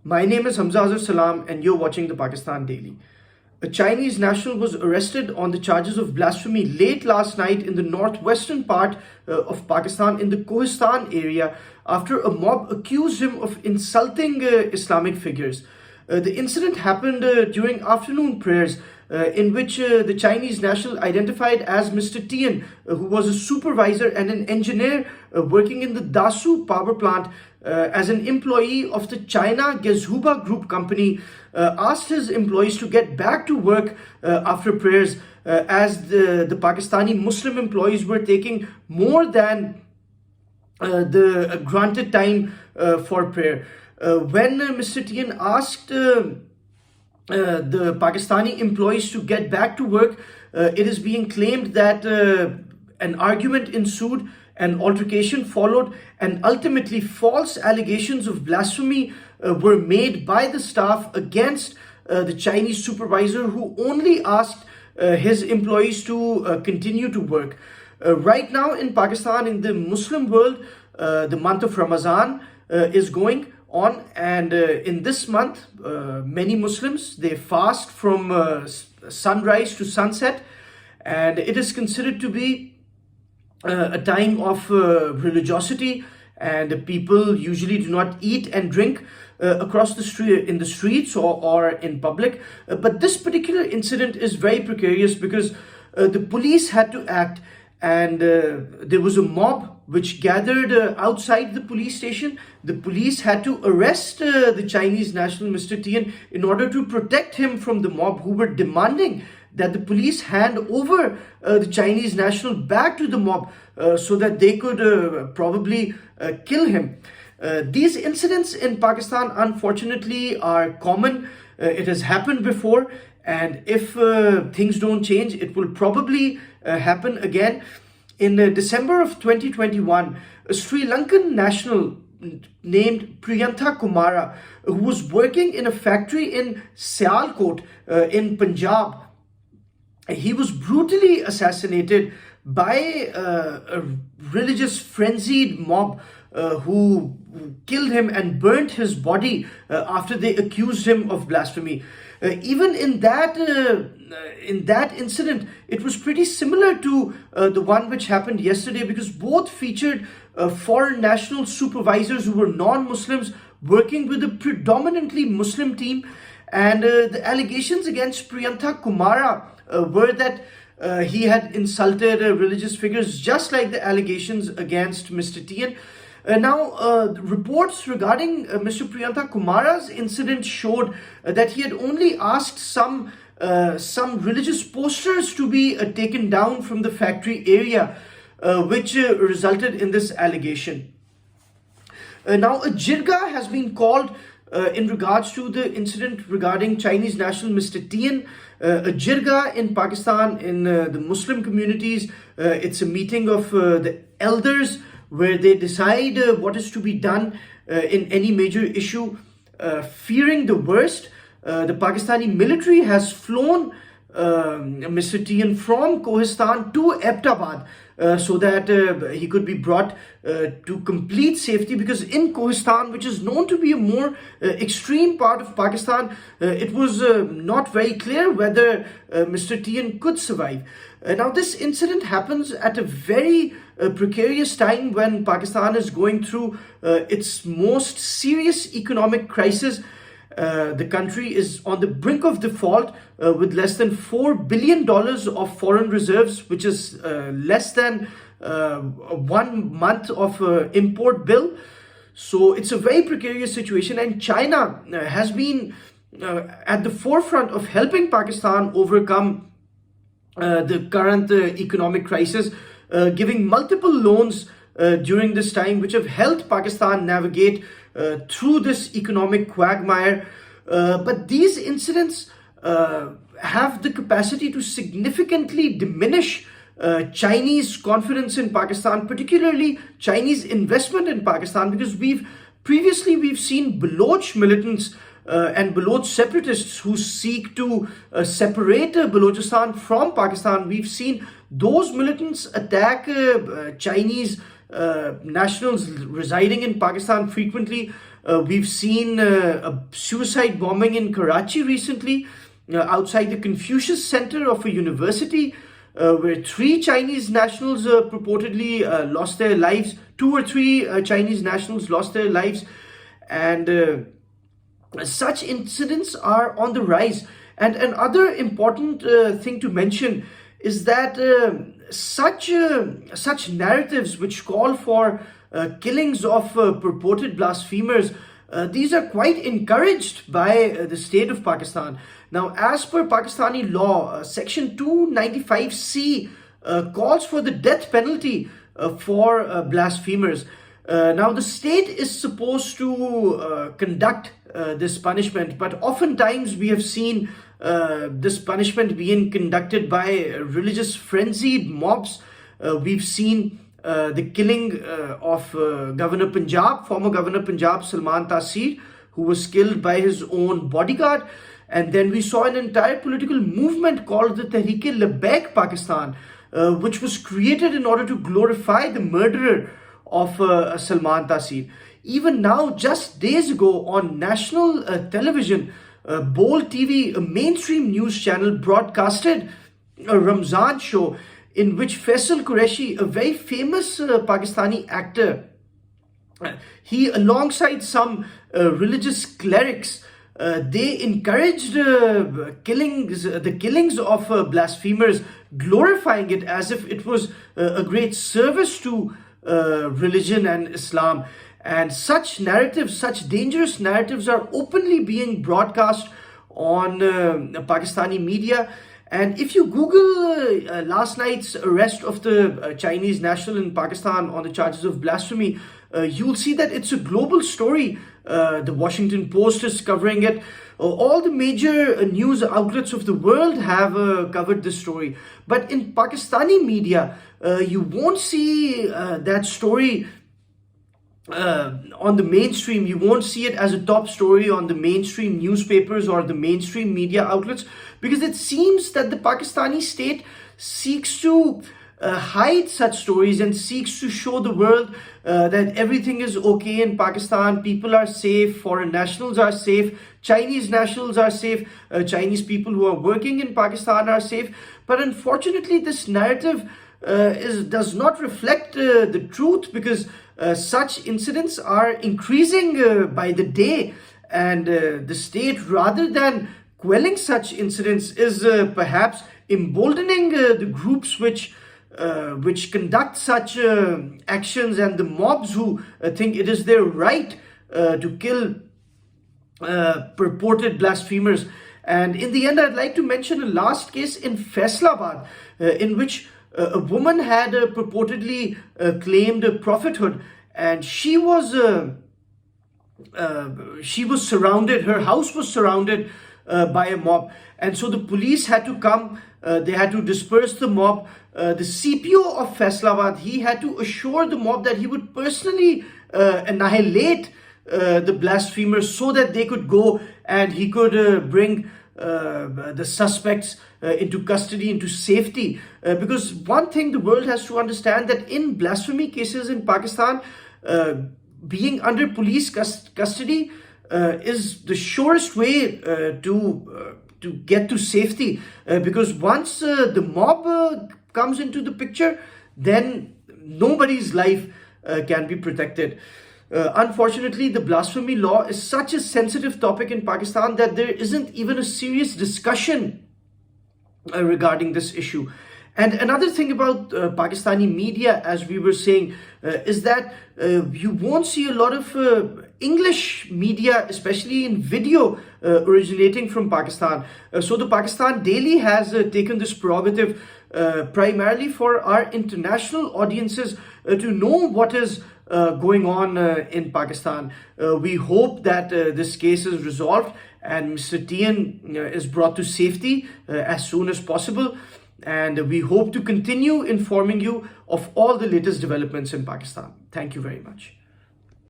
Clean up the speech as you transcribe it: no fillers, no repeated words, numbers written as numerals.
My name is Hamza Azhar Salam and you're watching the Pakistan Daily. A Chinese national was arrested on the charges of blasphemy late last night in the northwestern part of Pakistan in the Kohistan area after a mob accused him of insulting Islamic figures. The incident happened during afternoon prayers in which the Chinese national identified as Mr Tian, who was a supervisor and an engineer working in the Dassu Power Plant as an employee of the China Gezhuba Group company, asked his employees to get back to work after prayers as the Pakistani Muslim employees were taking more than the granted time for prayer. When Mr Tian asked the Pakistani employees to get back to work, it is being claimed that an argument ensued, an altercation followed, and ultimately false allegations of blasphemy were made by the staff against the Chinese supervisor, who only asked his employees to continue to work. Right now in Pakistan, in the Muslim world, the month of Ramadan is going on, and in this month many Muslims, they fast from sunrise to sunset, and it is considered to be a time of religiosity, and people usually do not eat and drink across the street, in the streets or in public. But this particular incident is very precarious because the police had to act, and there was a mob which gathered outside the police station. The police had to arrest the Chinese national Mr Tian in order to protect him from the mob, who were demanding that the police hand over the Chinese national back to the mob so that they could probably kill him. These incidents in Pakistan, unfortunately, are common. It has happened before, and if things don't change, it will probably happen again. In December of 2021, a Sri Lankan national named Priyantha Kumara, who was working in a factory in Sialkot in Punjab, he was brutally assassinated by a religious frenzied mob who killed him and burnt his body after they accused him of blasphemy. Even in that incident, it was pretty similar to the one which happened yesterday, because both featured foreign national supervisors who were non-Muslims working with a predominantly Muslim team. And the allegations against Priyantha Kumara were that he had insulted religious figures, just like the allegations against Mr Tian. Now, reports regarding Mr. Priyantha Kumara's incident showed that he had only asked some religious posters to be taken down from the factory area, which resulted in this allegation. Now, a jirga has been called in regards to the incident regarding Chinese national Mr. Tian. A jirga in Pakistan, in the Muslim communities, it's a meeting of the elders where they decide what is to be done in any major issue. Fearing the worst, the Pakistani military has flown Mr. Tian from Kohistan to Abbottabad so that he could be brought to complete safety, because in Kohistan, which is known to be a more extreme part of Pakistan, it was not very clear whether Mr. Tian could survive. Now, this incident happens at a very precarious time when Pakistan is going through its most serious economic crisis. The country is on the brink of default with less than $4 billion of foreign reserves, which is less than 1 month of import bill. So it's a very precarious situation, and China has been at the forefront of helping Pakistan overcome the current economic crisis, giving multiple loans during this time, which have helped Pakistan navigate through this economic quagmire. But these incidents have the capacity to significantly diminish Chinese confidence in Pakistan, particularly Chinese investment in Pakistan, because we've seen Baloch militants and Baloch separatists who seek to separate Balochistan from Pakistan. We've seen those militants attack Chinese nationals residing in Pakistan frequently. We've seen a suicide bombing in Karachi recently, outside the Confucius Center of a university, where three Chinese nationals purportedly lost their lives. Two or three Chinese nationals lost their lives. And such incidents are on the rise. And another important thing to mention is that such narratives which call for killings of purported blasphemers, these are quite encouraged by the state of Pakistan. Now, as per Pakistani law, Section 295C calls for the death penalty for blasphemers. Now, the state is supposed to conduct this punishment, but oftentimes we have seen this punishment being conducted by religious frenzied mobs. We've seen the killing of Governor Punjab, former Governor Punjab Salman Taseer, who was killed by his own bodyguard. And then we saw an entire political movement called the Tehreek-e-Labbaik Pakistan, which was created in order to glorify the murderer of Salman Taseer. Even now, just days ago on national television, Bold TV, a mainstream news channel, broadcasted a Ramzan show in which Faisal Qureshi, a very famous Pakistani actor, he, alongside some religious clerics, they encouraged the killings of blasphemers, glorifying it as if it was a great service to religion and Islam. And such narratives, such dangerous narratives, are openly being broadcast on Pakistani media. And if you Google last night's arrest of the Chinese national in Pakistan on the charges of blasphemy, you'll see that it's a global story. The Washington Post is covering it. All the major news outlets of the world have covered this story. But in Pakistani media, you won't see that story on the mainstream. You won't see it as a top story on the mainstream newspapers or the mainstream media outlets, because it seems that the Pakistani state seeks to hide such stories and seeks to show the world that everything is okay in Pakistan. People are safe, foreign nationals are safe, Chinese nationals are safe, Chinese people who are working in Pakistan are safe. But unfortunately, this narrative does not reflect the truth, because such incidents are increasing by the day, and the state, rather than quelling such incidents, is perhaps emboldening the groups which conduct such actions, and the mobs who think it is their right to kill purported blasphemers. And in the end, I'd like to mention a last case in Faisalabad, in which a woman had purportedly claimed prophethood, and she was surrounded. Her house was surrounded by a mob, and so the police had to come. They had to disperse the mob. The CPO of Faisalabad, he had to assure the mob that he would personally annihilate the blasphemers so that they could go and he could bring the suspects into custody, into safety. Because one thing the world has to understand, that in blasphemy cases in Pakistan, being under police custody is the surest way to get to safety. Because once the mob comes into the picture, then nobody's life can be protected. Unfortunately, the blasphemy law is such a sensitive topic in Pakistan that there isn't even a serious discussion regarding this issue. And another thing about Pakistani media, as we were saying, is that you won't see a lot of English media, especially in video, originating from Pakistan. So the Pakistan Daily has taken this prerogative primarily for our international audiences to know what is going on in Pakistan. We hope that this case is resolved and Mr. Tian is brought to safety as soon as possible. And we hope to continue informing you of all the latest developments in Pakistan. Thank you very much.